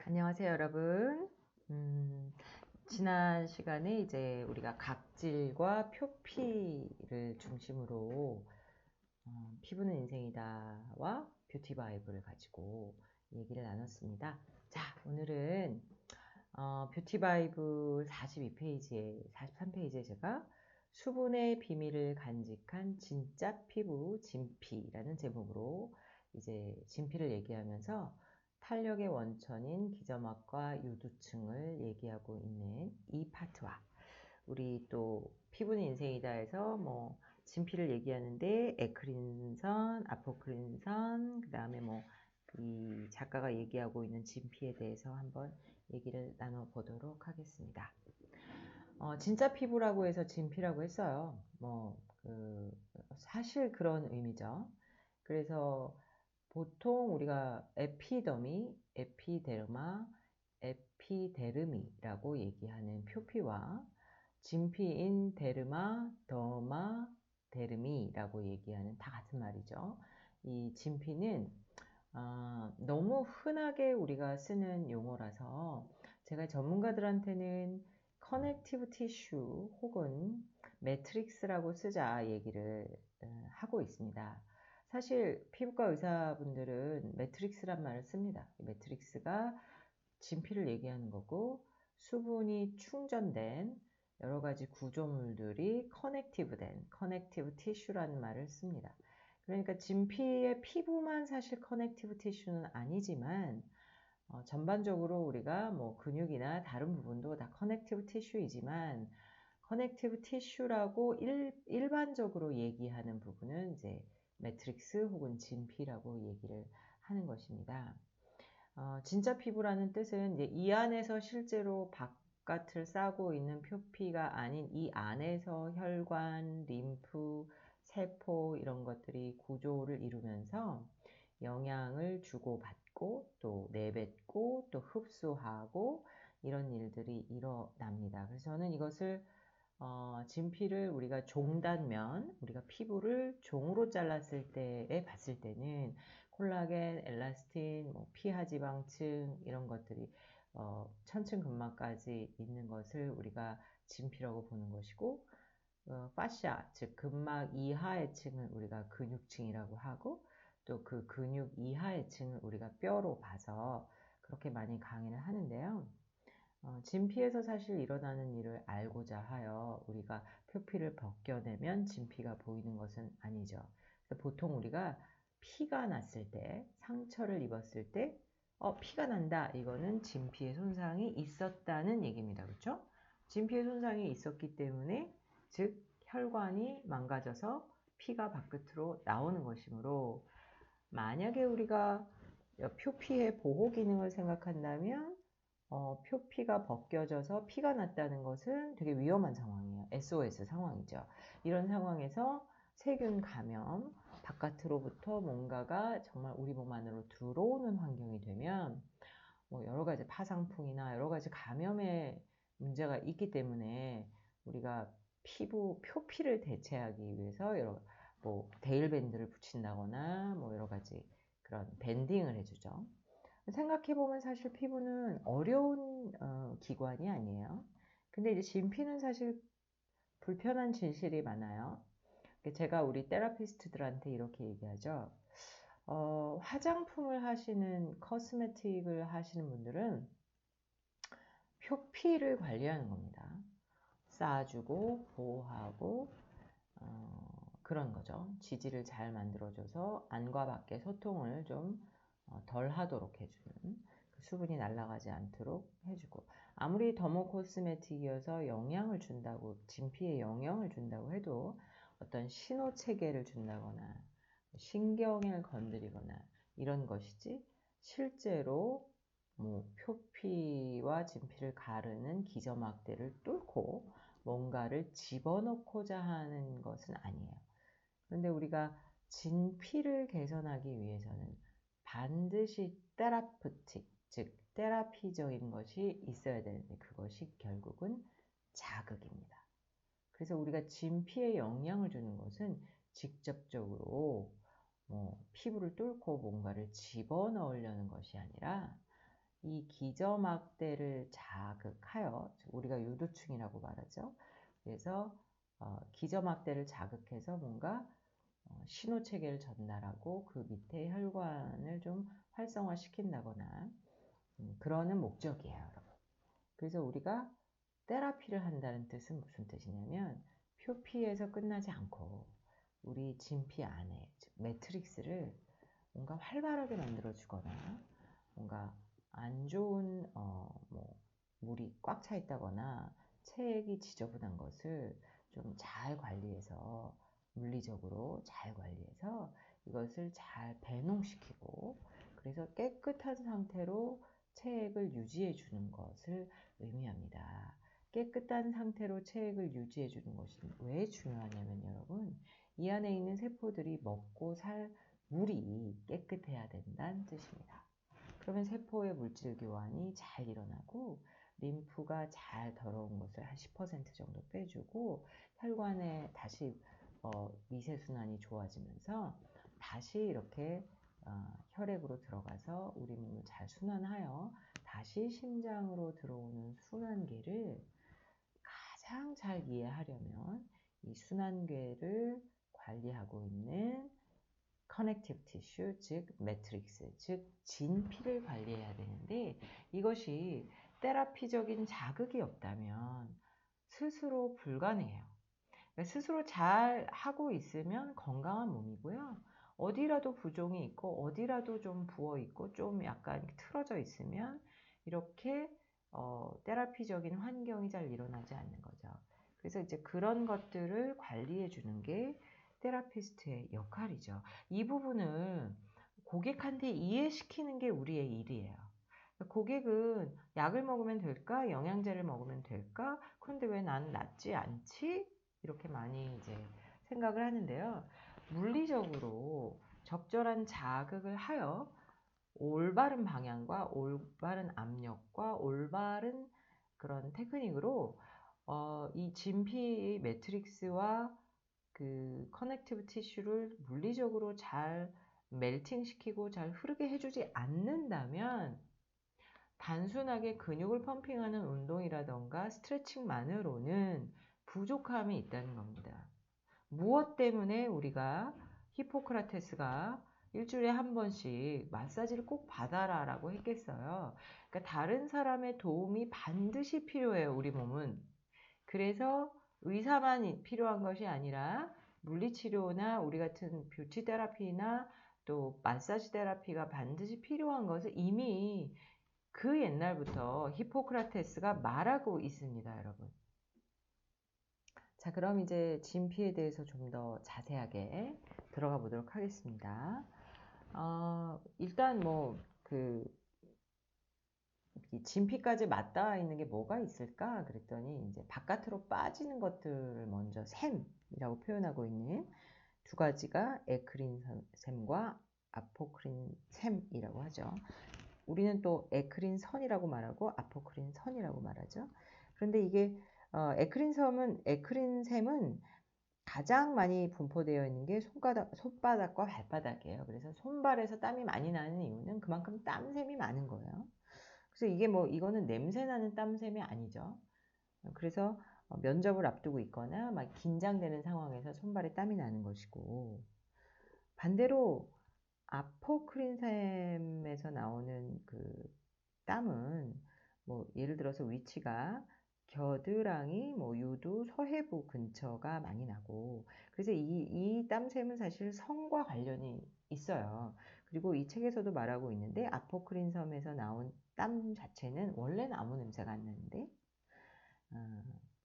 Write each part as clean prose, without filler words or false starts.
안녕하세요, 여러분. 지난 시간에 이제 우리가 각질과 표피를 중심으로 피부는 인생이다와 뷰티 바이브를 가지고 얘기를 나눴습니다. 자, 오늘은 뷰티 바이브 42페이지에 43페이지에 제가 수분의 비밀을 간직한 진짜 피부 진피라는 제목으로 이제 진피를 얘기하면서 탄력의 원천인 기저막과 유두층을 얘기하고 있는 이 파트와 우리 또 피부는 인생이다에서 뭐 진피를 얘기하는데 에크린선, 아포크린선, 그 다음에 뭐 이 작가가 얘기하고 있는 진피에 대해서 한번 얘기를 나눠보도록 하겠습니다. 진짜 피부라고 해서 진피라고 했어요. 사실 그런 의미죠. 그래서 보통 우리가 에피더미, 에피데르마, 에피데르미라고 얘기하는 표피와 진피인 데르마, 더마, 데르미라고 얘기하는 다 같은 말이죠. 이 진피는 너무 흔하게 우리가 쓰는 용어라서 제가 전문가들한테는 커넥티브 티슈 혹은 매트릭스라고 쓰자 얘기를 하고 있습니다. 사실 피부과 의사분들은 매트릭스란 말을 씁니다. 매트릭스가 진피를 얘기하는 거고 수분이 충전된 여러 가지 구조물들이 커넥티브된 커넥티브 티슈라는 말을 씁니다. 그러니까 진피의 피부만 사실 커넥티브 티슈는 아니지만 전반적으로 우리가 뭐 근육이나 다른 부분도 다 커넥티브 티슈이지만 커넥티브 티슈라고 일반적으로 얘기하는 부분은 이제 매트릭스 혹은 진피라고 얘기를 하는 것입니다. 진짜 피부라는 뜻은 이제 이 안에서 실제로 바깥을 싸고 있는 표피가 아닌 이 안에서 혈관, 림프, 세포 이런 것들이 구조를 이루면서 영양을 주고받고 또 내뱉고 또 흡수하고 이런 일들이 일어납니다. 그래서 저는 이것을 진피를 우리가 종단면, 우리가 피부를 종으로 잘랐을 때에 봤을 때는 콜라겐, 엘라스틴, 뭐 피하지방층 이런 것들이 천층 근막까지 있는 것을 우리가 진피라고 보는 것이고 파샤, 즉 근막 이하의 층을 우리가 근육층이라고 하고 또 그 근육 이하의 층을 우리가 뼈로 봐서 그렇게 많이 강의를 하는데요. 진피에서 사실 일어나는 일을 알고자 하여 우리가 표피를 벗겨내면 진피가 보이는 것은 아니죠. 보통 우리가 피가 났을 때, 상처를 입었을 때, 피가 난다. 이거는 진피의 손상이 있었다는 얘기입니다. 그렇죠? 진피의 손상이 있었기 때문에, 즉 혈관이 망가져서 피가 바깥으로 나오는 것이므로 만약에 우리가 표피의 보호 기능을 생각한다면 표피가 벗겨져서 피가 났다는 것은 되게 위험한 상황이에요. SOS 상황이죠. 이런 상황에서 세균 감염, 바깥으로부터 뭔가가 정말 우리 몸 안으로 들어오는 환경이 되면 뭐 여러 가지 파상풍이나 여러 가지 감염의 문제가 있기 때문에 우리가 피부 표피를 대체하기 위해서 뭐 데일밴드를 붙인다거나 뭐 여러 가지 그런 밴딩을 해주죠. 생각해보면 사실 피부는 어려운 기관이 아니에요. 근데 이제 진피는 사실 불편한 진실이 많아요. 제가 우리 테라피스트들한테 이렇게 얘기하죠. 화장품을 하시는 커스메틱을 하시는 분들은 표피를 관리하는 겁니다. 쌓아주고 보호하고 그런 거죠. 지지를 잘 만들어줘서 안과 밖의 소통을 좀 덜 하도록 해주는 수분이 날아가지 않도록 해주고 아무리 더모 코스메틱이어서 영향을 준다고 진피에 영향을 준다고 해도 어떤 신호 체계를 준다거나 신경을 건드리거나 이런 것이지 실제로 뭐 표피와 진피를 가르는 기저막대를 뚫고 뭔가를 집어넣고자 하는 것은 아니에요. 그런데 우리가 진피를 개선하기 위해서는 반드시 테라프틱, 즉 테라피적인 것이 있어야 되는데 그것이 결국은 자극입니다. 그래서 우리가 진피에 영향을 주는 것은 직접적으로 피부를 뚫고 뭔가를 집어넣으려는 것이 아니라 이 기저막대를 자극하여, 우리가 유두층이라고 말하죠. 그래서 기저막대를 자극해서 뭔가 신호체계를 전달하고 그 밑에 혈관을 좀 활성화시킨다거나 그러는 목적이에요, 여러분. 그래서 우리가 테라피를 한다는 뜻은 무슨 뜻이냐면 표피에서 끝나지 않고 우리 진피 안에, 즉 매트릭스를 뭔가 활발하게 만들어주거나 뭔가 안 좋은 뭐 물이 꽉 차 있다거나 체액이 지저분한 것을 좀 잘 관리해서 물리적으로 잘 관리해서 이것을 잘 배농시키고 그래서 깨끗한 상태로 체액을 유지해 주는 것을 의미합니다. 깨끗한 상태로 체액을 유지해 주는 것이 왜 중요하냐면 여러분, 이 안에 있는 세포들이 먹고 살 물이 깨끗해야 된다는 뜻입니다. 그러면 세포의 물질 교환이 잘 일어나고 림프가 잘 더러운 것을 한 10% 정도 빼주고 혈관에 다시 미세순환이 좋아지면서 다시 이렇게 혈액으로 들어가서 우리 몸을 잘 순환하여 다시 심장으로 들어오는 순환계를 가장 잘 이해하려면 이 순환계를 관리하고 있는 커넥티브 티슈, 즉 매트릭스, 즉 진피를 관리해야 되는데 이것이 테라피적인 자극이 없다면 스스로 불가능해요. 그러니까 스스로 잘 하고 있으면 건강한 몸이고요. 어디라도 부종이 있고 어디라도 좀 부어 있고 좀 약간 틀어져 있으면 이렇게 테라피적인 환경이 잘 일어나지 않는 거죠. 그래서 이제 그런 것들을 관리해 주는 게 테라피스트의 역할이죠. 이 부분을 고객한테 이해시키는 게 우리의 일이에요. 고객은 약을 먹으면 될까? 영양제를 먹으면 될까? 그런데 왜 나는 낫지 않지? 이렇게 많이 이제 생각을 하는데요. 물리적으로 적절한 자극을 하여 올바른 방향과 올바른 압력과 올바른 그런 테크닉으로 이 진피 매트릭스와 그 커넥티브 티슈를 물리적으로 잘 멜팅시키고 잘 흐르게 해주지 않는다면 단순하게 근육을 펌핑하는 운동이라던가 스트레칭만으로는 부족함이 있다는 겁니다. 무엇 때문에 우리가 히포크라테스가 일주일에 한 번씩 마사지를 꼭 받아라 라고 했겠어요. 그러니까 다른 사람의 도움이 반드시 필요해요, 우리 몸은. 그래서 의사만 필요한 것이 아니라 물리치료나 우리 같은 뷰티 테라피나 또 마사지 테라피가 반드시 필요한 것을 이미 그 옛날부터 히포크라테스가 말하고 있습니다, 여러분. 자, 그럼 이제 진피에 대해서 좀 더 자세하게 들어가 보도록 하겠습니다. 일단 이 진피까지 맞닿아 있는 게 뭐가 있을까? 그랬더니 이제 바깥으로 빠지는 것들을 먼저 샘이라고 표현하고 있는 두 가지가 에크린 샘과 아포크린 샘이라고 하죠. 우리는 또 에크린 선이라고 말하고 아포크린 선이라고 말하죠. 그런데 이게 에크린 샘은 가장 많이 분포되어 있는 게 손바닥과 발바닥이에요. 그래서 손발에서 땀이 많이 나는 이유는 그만큼 땀샘이 많은 거예요. 그래서 이게 이거는 냄새 나는 땀샘이 아니죠. 그래서 면접을 앞두고 있거나 막 긴장되는 상황에서 손발에 땀이 나는 것이고, 반대로 아포크린샘에서 나오는 그 땀은 예를 들어서 위치가 겨드랑이, 유두, 서해부 근처가 많이 나고, 그래서 이 땀샘은 사실 성과 관련이 있어요. 그리고 이 책에서도 말하고 있는데 아포크린섬에서 나온 땀 자체는 원래는 아무 냄새가 안 나는데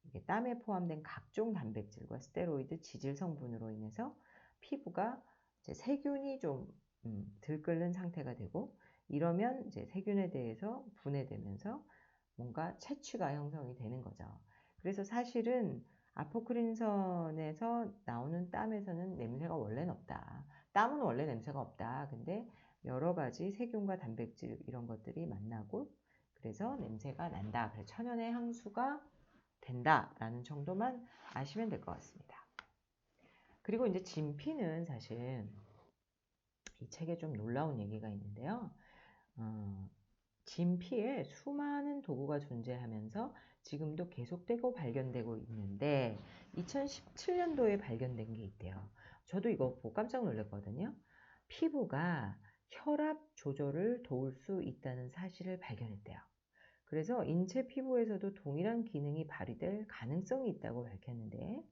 이게 땀에 포함된 각종 단백질과 스테로이드, 지질 성분으로 인해서 피부가 이제 세균이 좀 들끓는 상태가 되고, 이러면 이제 세균에 대해서 분해되면서 뭔가 채취가 형성이 되는 거죠. 그래서 사실은 아포크린선에서 나오는 땀에서는 냄새가 원래는 없다. 땀은 원래 냄새가 없다. 근데 여러 가지 세균과 단백질 이런 것들이 만나고 그래서 냄새가 난다. 그래서 천연의 향수가 된다라는 정도만 아시면 될 것 같습니다. 그리고 이제 진피는 사실 이 책에 좀 놀라운 얘기가 있는데요. 진피에 수많은 도구가 존재하면서 지금도 계속되고 발견되고 있는데 2017년도에 발견된 게 있대요. 저도 이거 보고 깜짝 놀랐거든요. 피부가 혈압 조절을 도울 수 있다는 사실을 발견했대요. 그래서 인체 피부에서도 동일한 기능이 발휘될 가능성이 있다고 밝혔는데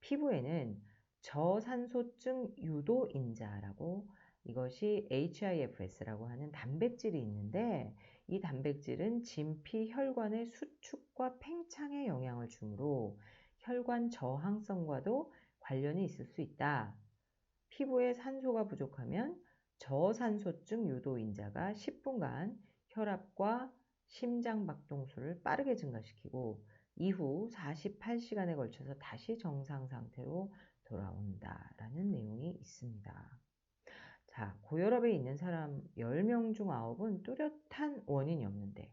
피부에는 저산소증 유도인자라고 이것이 HIFS라고 하는 단백질이 있는데 이 단백질은 진피 혈관의 수축과 팽창에 영향을 주므로 혈관 저항성과도 관련이 있을 수 있다. 피부에 산소가 부족하면 저산소증 유도인자가 10분간 혈압과 심장박동수를 빠르게 증가시키고 이후 48시간에 걸쳐서 다시 정상 상태로 돌아온다라는 내용이 있습니다. 자, 고혈압에 있는 사람 10명 중 9은 뚜렷한 원인이 없는데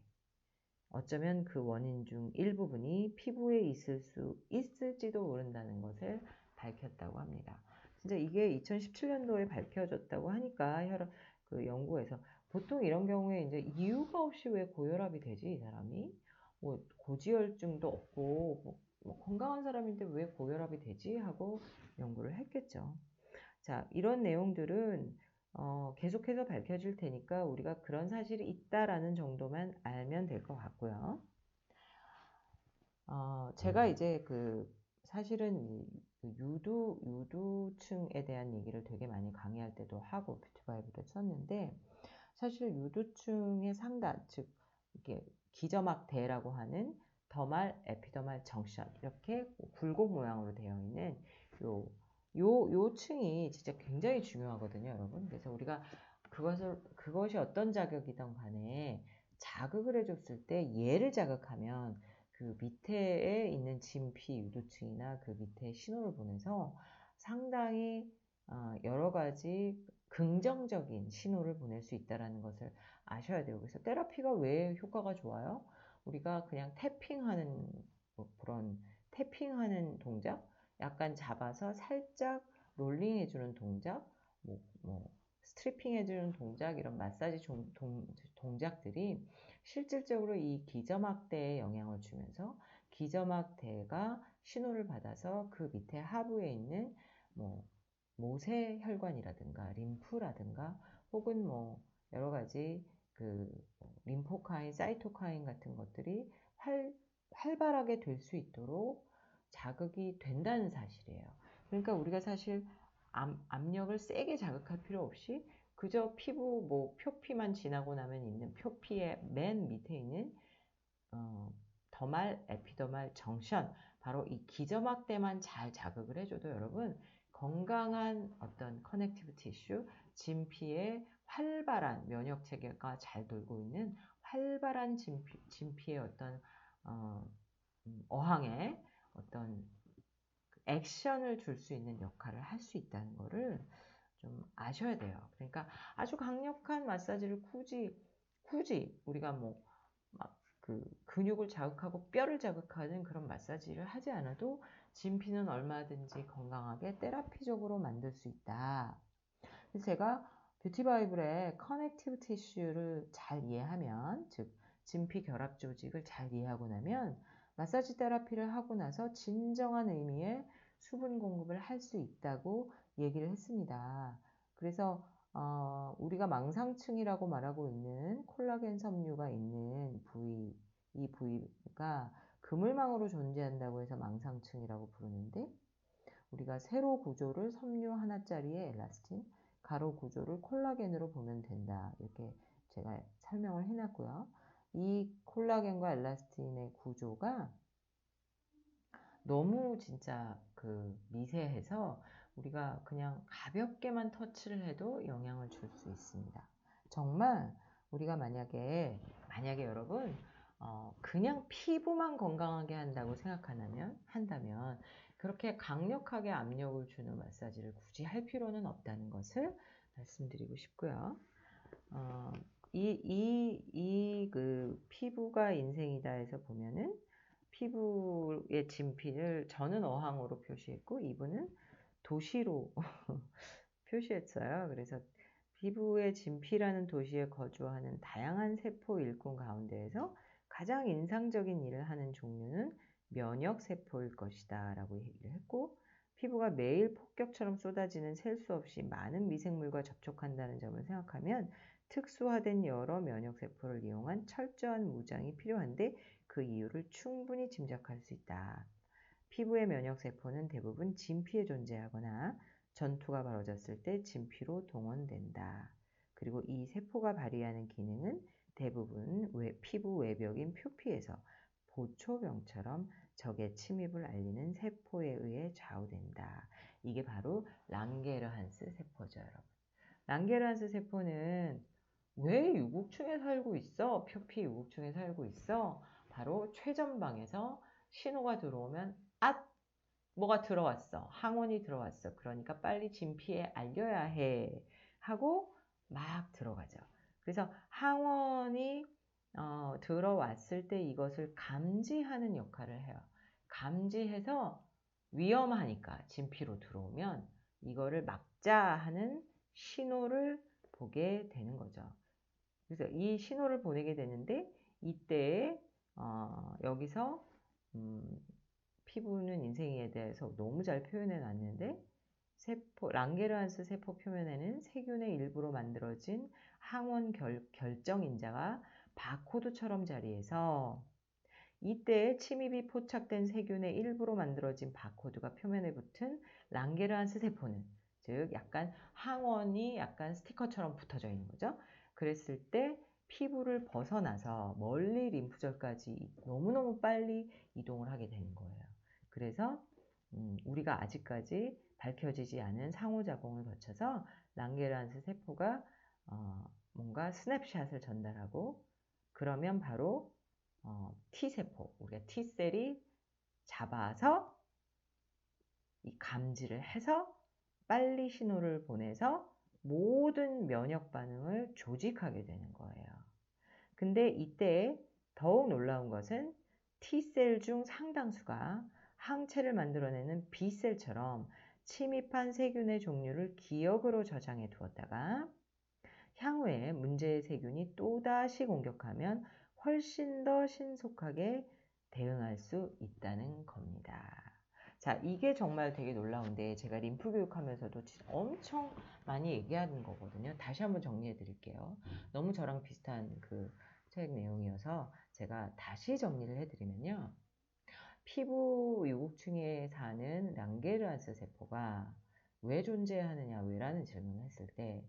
어쩌면 그 원인 중 일부분이 피부에 있을지도 모른다는 것을 밝혔다고 합니다. 진짜 이게 2017년도에 밝혀졌다고 하니까 그 연구에서 보통 이런 경우에 이제 이유가 없이 왜 고혈압이 되지 이 사람이 뭐 고지혈증도 없고 뭐 건강한 사람인데 왜 고혈압이 되지 하고 연구를 했겠죠. 자, 이런 내용들은 계속해서 밝혀질 테니까 우리가 그런 사실이 있다라는 정도만 알면 될 것 같고요. 제가 이제 사실은 유두층에 대한 얘기를 되게 많이 강의할 때도 하고 뷰티바이블에 썼는데 사실 유두층의 상단, 즉 이렇게 기저막대라고 하는 더말, 에피더말 정션 이렇게 굴곡 모양으로 되어 있는 요 층이 진짜 굉장히 중요하거든요, 여러분. 그래서 우리가 그것이 어떤 자극이든 간에 자극을 해줬을 때 얘를 자극하면 그 밑에에 있는 진피 유두층이나 그 밑에 신호를 보내서 상당히 여러 가지 긍정적인 신호를 보낼 수 있다는 것을 아셔야 돼요. 그래서 테라피가 왜 효과가 좋아요? 우리가 그냥 태핑하는 그런 태핑하는 동작, 약간 잡아서 살짝 롤링 해주는 동작, 스트리핑 해주는 동작, 이런 마사지 동작들이 실질적으로 이 기저막대에 영향을 주면서 기저막대가 신호를 받아서 그 밑에 하부에 있는 모세혈관이라든가 림프라든가 혹은 여러 가지 림포카인, 사이토카인 같은 것들이 활발하게 될 수 있도록 자극이 된다는 사실이에요. 그러니까 우리가 사실 압력을 세게 자극할 필요 없이 그저 피부 표피만 지나고 나면 있는 표피의 맨 밑에 있는 더말, 에피더말 정션, 바로 이 기저막대만 잘 자극을 해줘도 여러분 건강한 어떤 커넥티브 티슈, 진피의 활발한 면역 체계가 잘 돌고 있는 활발한 진피의 어떤 어항에 어떤 액션을 줄 수 있는 역할을 할 수 있다는 거를 좀 아셔야 돼요. 그러니까 아주 강력한 마사지를 굳이 우리가 근육을 자극하고 뼈를 자극하는 그런 마사지를 하지 않아도 진피는 얼마든지 건강하게 테라피적으로 만들 수 있다. 그래서 제가 뷰티바이블의 커넥티브 티슈를 잘 이해하면, 즉 진피 결합 조직을 잘 이해하고 나면 마사지 테라피를 하고 나서 진정한 의미의 수분 공급을 할 수 있다고 얘기를 했습니다. 그래서 우리가 망상층이라고 말하고 있는 콜라겐 섬유가 있는 부위, 이 부위가 그물망으로 존재한다고 해서 망상층이라고 부르는데 우리가 세로 구조를 섬유 하나짜리의 엘라스틴, 가로 구조를 콜라겐으로 보면 된다. 이렇게 제가 설명을 해놨고요. 이 콜라겐과 엘라스틴의 구조가 너무 진짜 미세해서 우리가 그냥 가볍게만 터치를 해도 영향을 줄 수 있습니다. 정말 우리가 만약에 여러분 그냥 피부만 건강하게 한다고 한다면 그렇게 강력하게 압력을 주는 마사지를 굳이 할 필요는 없다는 것을 말씀드리고 싶고요. 피부가 인생이다 해서 보면은 피부의 진피를 저는 어항으로 표시했고 이분은 도시로 표시했어요. 그래서 피부의 진피라는 도시에 거주하는 다양한 세포 일꾼 가운데에서 가장 인상적인 일을 하는 종류는 면역세포일 것이다 라고 얘기를 했고, 피부가 매일 폭격처럼 쏟아지는 셀 수 없이 많은 미생물과 접촉한다는 점을 생각하면 특수화된 여러 면역세포를 이용한 철저한 무장이 필요한데 그 이유를 충분히 짐작할 수 있다. 피부의 면역세포는 대부분 진피에 존재하거나 전투가 벌어졌을 때 진피로 동원된다. 그리고 이 세포가 발휘하는 기능은 대부분 피부 외벽인 표피에서 보초병처럼 적의 침입을 알리는 세포에 의해 좌우된다. 이게 바로 랑게르한스 세포죠, 여러분. 랑게르한스 세포는 왜 유국충에 살고 있어? 표피 유국충에 살고 있어? 바로 최전방에서 신호가 들어오면 뭐가 들어왔어. 항원이 들어왔어. 그러니까 빨리 진피에 알려야 해. 하고 막 들어가죠. 그래서 항원이 들어왔을 때 이것을 감지하는 역할을 해요. 감지해서 위험하니까 진피로 들어오면 이거를 막자 하는 신호를 보게 되는 거죠. 그래서 이 신호를 보내게 되는데 이때 여기서 피부는 인생에 대해서 너무 잘 표현해 놨는데 랑게르한스 세포 표면에는 세균의 일부로 만들어진 항원 결정인자가 바코드처럼 자리해서 이때 침입이 포착된 세균의 일부로 만들어진 바코드가 표면에 붙은 랑게르한스 세포는, 즉 약간 항원이 약간 스티커처럼 붙어져 있는 거죠. 그랬을 때 피부를 벗어나서 멀리 림프절까지 너무너무 빨리 이동을 하게 되는 거예요. 그래서 우리가 아직까지 밝혀지지 않은 상호작용을 거쳐서 랑게르한스 세포가 뭔가 스냅샷을 전달하고, 그러면 바로 T세포, 우리가 T셀이 잡아서 이 감지를 해서 빨리 신호를 보내서 모든 면역 반응을 조직하게 되는 거예요. 근데 이때 더욱 놀라운 것은 T셀 중 상당수가 항체를 만들어내는 B셀처럼 침입한 세균의 종류를 기억으로 저장해 두었다가 향후에 문제의 세균이 또다시 공격하면 훨씬 더 신속하게 대응할 수 있다는 겁니다. 자, 이게 정말 되게 놀라운데 제가 림프 교육하면서도 엄청 많이 얘기하는 거거든요. 다시 한번 정리해 드릴게요. 너무 저랑 비슷한 그 책 내용이어서 제가 다시 정리를 해드리면요. 피부 유국층에 사는 랑게르한스 세포가 왜 존재하느냐, 왜라는 질문을 했을 때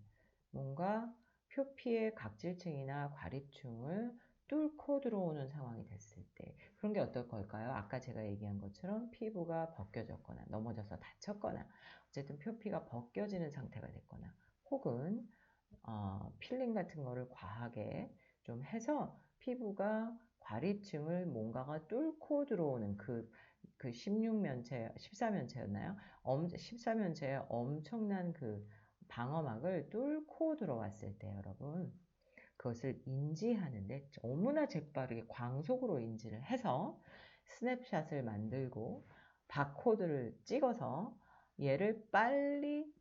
뭔가 표피의 각질층이나 과립층을 뚫고 들어오는 상황이 됐을 때 그런 게 어떨 걸까요? 아까 제가 얘기한 것처럼 피부가 벗겨졌거나 넘어져서 다쳤거나 어쨌든 표피가 벗겨지는 상태가 됐거나 혹은 필링 같은 거를 과하게 좀 해서 피부가 과립층을 뭔가가 뚫고 들어오는 그 16면체, 14면체였나요? 14면체의 엄청난 그 방어막을 뚫고 들어왔을 때 여러분 그것을 인지하는데 너무나 재빠르게 광속으로 인지를 해서 스냅샷을 만들고 바코드를 찍어서 얘를 빨리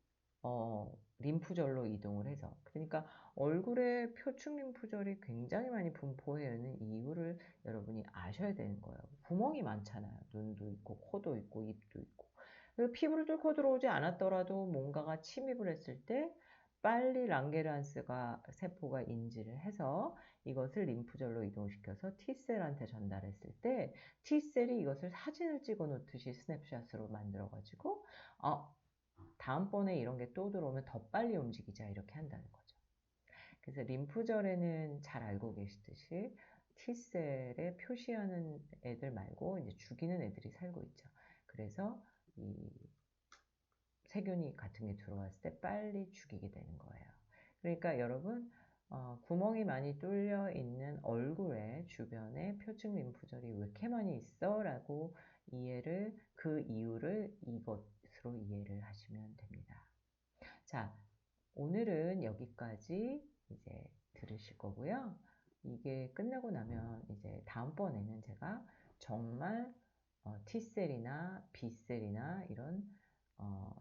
림프절로 이동을 해서, 그러니까 얼굴에 표층 림프절이 굉장히 많이 분포해 있는 이유를 여러분이 아셔야 되는 거예요. 구멍이 많잖아요. 눈도 있고 코도 있고 입도 있고. 그리고 피부를 뚫고 들어오지 않았더라도 뭔가가 침입을 했을 때 빨리 랑게르한스가 세포가 인지를 해서 이것을 림프절로 이동시켜서 T셀한테 전달했을 때 T셀이 이것을 사진을 찍어 놓듯이 스냅샷으로 만들어 가지고 다음번에 이런 게 또 들어오면 더 빨리 움직이자 이렇게 한다는 거죠. 그래서 림프절에는 잘 알고 계시듯이 T셀에 표시하는 애들 말고 이제 죽이는 애들이 살고 있죠. 그래서 이 세균이 같은 게 들어왔을 때 빨리 죽이게 되는 거예요. 그러니까 여러분 구멍이 많이 뚫려 있는 얼굴의 주변에 표층 림프절이 왜 이렇게 많이 있어? 라고 그 이유를 이것으로 이해를 하시면 됩니다. 자, 오늘은 여기까지 이제 들으실 거고요. 이게 끝나고 나면 이제 다음번에는 제가 정말 T셀이나 B셀이나 이런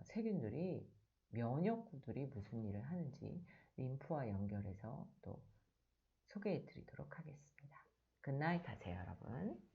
세균들이 면역구들이 무슨 일을 하는지 림프와 연결해서 또 소개해 드리도록 하겠습니다. 굿나잇 하세요, 여러분.